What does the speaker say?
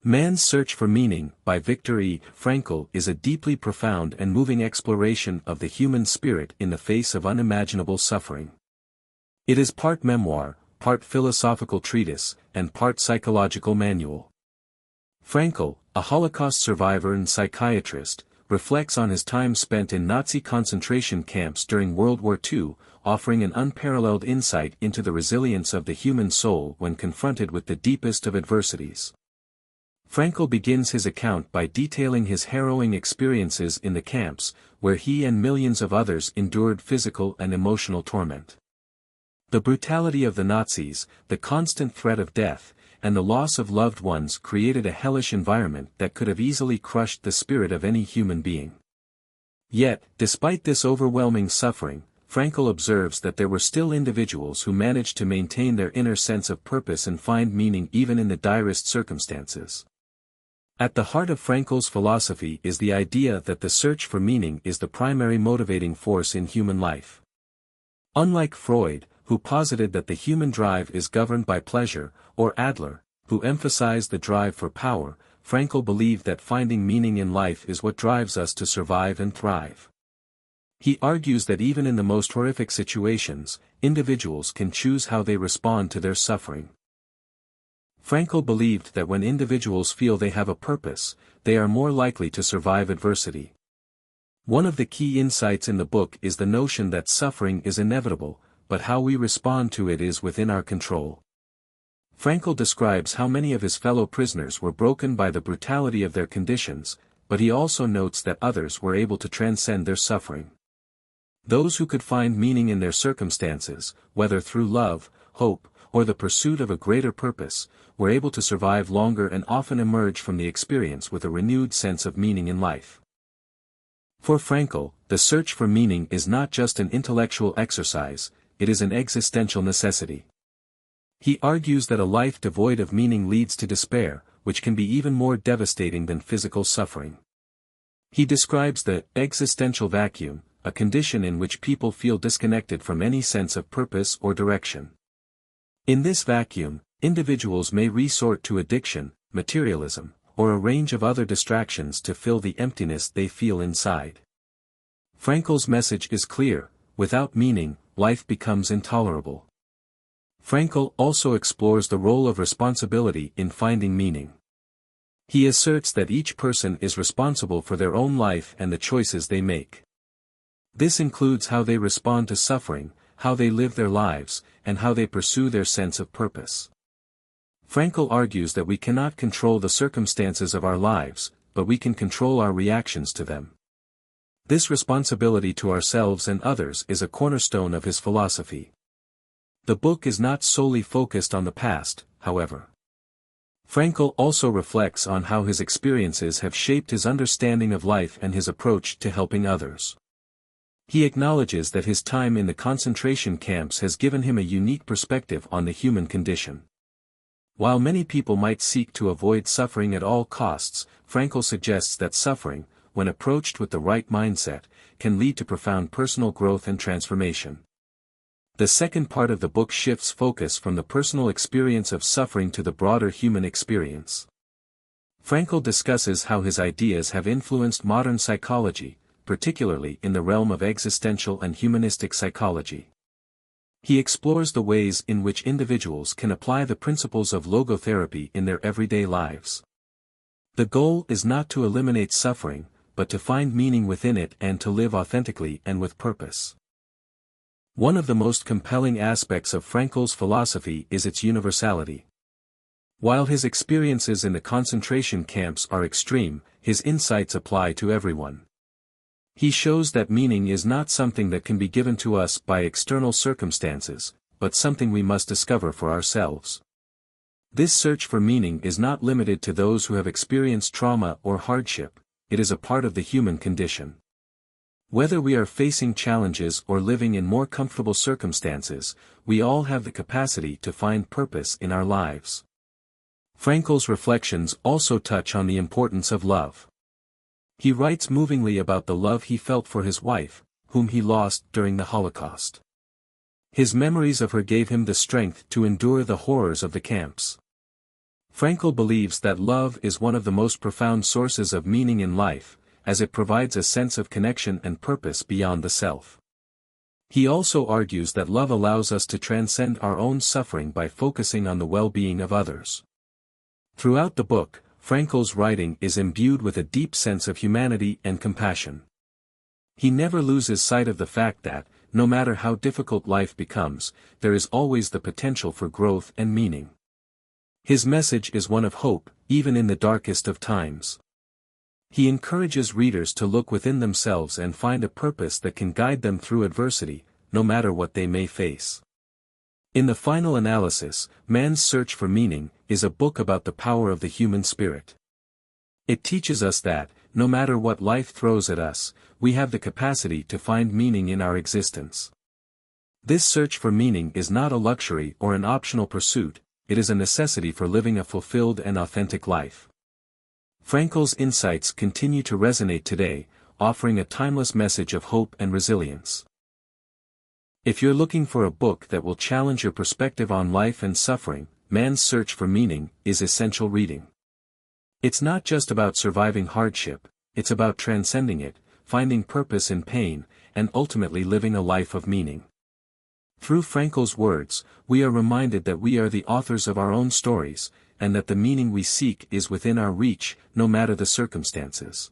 Man's Search for Meaning by Viktor Frankl is a deeply profound and moving exploration of the human spirit in the face of unimaginable suffering. It is part memoir, part philosophical treatise, and part psychological manual. Frankl, a Holocaust survivor and psychiatrist, reflects on his time spent in Nazi concentration camps during World War II, offering an unparalleled insight into the resilience of the human soul when confronted with the deepest of adversities. Frankl begins his account by detailing his harrowing experiences in the camps, where he and millions of others endured physical and emotional torment. The brutality of the Nazis, the constant threat of death, and the loss of loved ones created a hellish environment that could have easily crushed the spirit of any human being. Yet, despite this overwhelming suffering, Frankl observes that there were still individuals who managed to maintain their inner sense of purpose and find meaning even in the direst circumstances. At the heart of Frankl's philosophy is the idea that the search for meaning is the primary motivating force in human life. Unlike Freud, who posited that the human drive is governed by pleasure, or Adler, who emphasized the drive for power, Frankl believed that finding meaning in life is what drives us to survive and thrive. He argues that even in the most horrific situations, individuals can choose how they respond to their suffering. Frankl believed that when individuals feel they have a purpose, they are more likely to survive adversity. One of the key insights in the book is the notion that suffering is inevitable, but how we respond to it is within our control. Frankl describes how many of his fellow prisoners were broken by the brutality of their conditions, but he also notes that others were able to transcend their suffering. Those who could find meaning in their circumstances, whether through love, hope, or the pursuit of a greater purpose, were able to survive longer and often emerge from the experience with a renewed sense of meaning in life. For Frankl, the search for meaning is not just an intellectual exercise, it is an existential necessity. He argues that a life devoid of meaning leads to despair, which can be even more devastating than physical suffering. He describes the existential vacuum, a condition in which people feel disconnected from any sense of purpose or direction. In this vacuum, individuals may resort to addiction, materialism, or a range of other distractions to fill the emptiness they feel inside. Frankl's message is clear: without meaning, life becomes intolerable. Frankl also explores the role of responsibility in finding meaning. He asserts that each person is responsible for their own life and the choices they make. This includes how they respond to suffering, how they live their lives, and how they pursue their sense of purpose. Frankl argues that we cannot control the circumstances of our lives, but we can control our reactions to them. This responsibility to ourselves and others is a cornerstone of his philosophy. The book is not solely focused on the past, however. Frankl also reflects on how his experiences have shaped his understanding of life and his approach to helping others. He acknowledges that his time in the concentration camps has given him a unique perspective on the human condition. While many people might seek to avoid suffering at all costs, Frankl suggests that suffering, when approached with the right mindset, can lead to profound personal growth and transformation. The second part of the book shifts focus from the personal experience of suffering to the broader human experience. Frankl discusses how his ideas have influenced modern psychology, particularly in the realm of existential and humanistic psychology. He explores the ways in which individuals can apply the principles of logotherapy in their everyday lives. The goal is not to eliminate suffering, but to find meaning within it and to live authentically and with purpose. One of the most compelling aspects of Frankl's philosophy is its universality. While his experiences in the concentration camps are extreme, his insights apply to everyone. He shows that meaning is not something that can be given to us by external circumstances, but something we must discover for ourselves. This search for meaning is not limited to those who have experienced trauma or hardship, it is a part of the human condition. Whether we are facing challenges or living in more comfortable circumstances, we all have the capacity to find purpose in our lives. Frankl's reflections also touch on the importance of love. He writes movingly about the love he felt for his wife, whom he lost during the Holocaust. His memories of her gave him the strength to endure the horrors of the camps. Frankl believes that love is one of the most profound sources of meaning in life, as it provides a sense of connection and purpose beyond the self. He also argues that love allows us to transcend our own suffering by focusing on the well-being of others. Throughout the book, Frankl's writing is imbued with a deep sense of humanity and compassion. He never loses sight of the fact that, no matter how difficult life becomes, there is always the potential for growth and meaning. His message is one of hope, even in the darkest of times. He encourages readers to look within themselves and find a purpose that can guide them through adversity, no matter what they may face. In the final analysis, Man's Search for Meaning is a book about the power of the human spirit. It teaches us that, no matter what life throws at us, we have the capacity to find meaning in our existence. This search for meaning is not a luxury or an optional pursuit, it is a necessity for living a fulfilled and authentic life. Frankl's insights continue to resonate today, offering a timeless message of hope and resilience. If you're looking for a book that will challenge your perspective on life and suffering, Man's Search for Meaning is essential reading. It's not just about surviving hardship, it's about transcending it, finding purpose in pain, and ultimately living a life of meaning. Through Frankl's words, we are reminded that we are the authors of our own stories, and that the meaning we seek is within our reach, no matter the circumstances.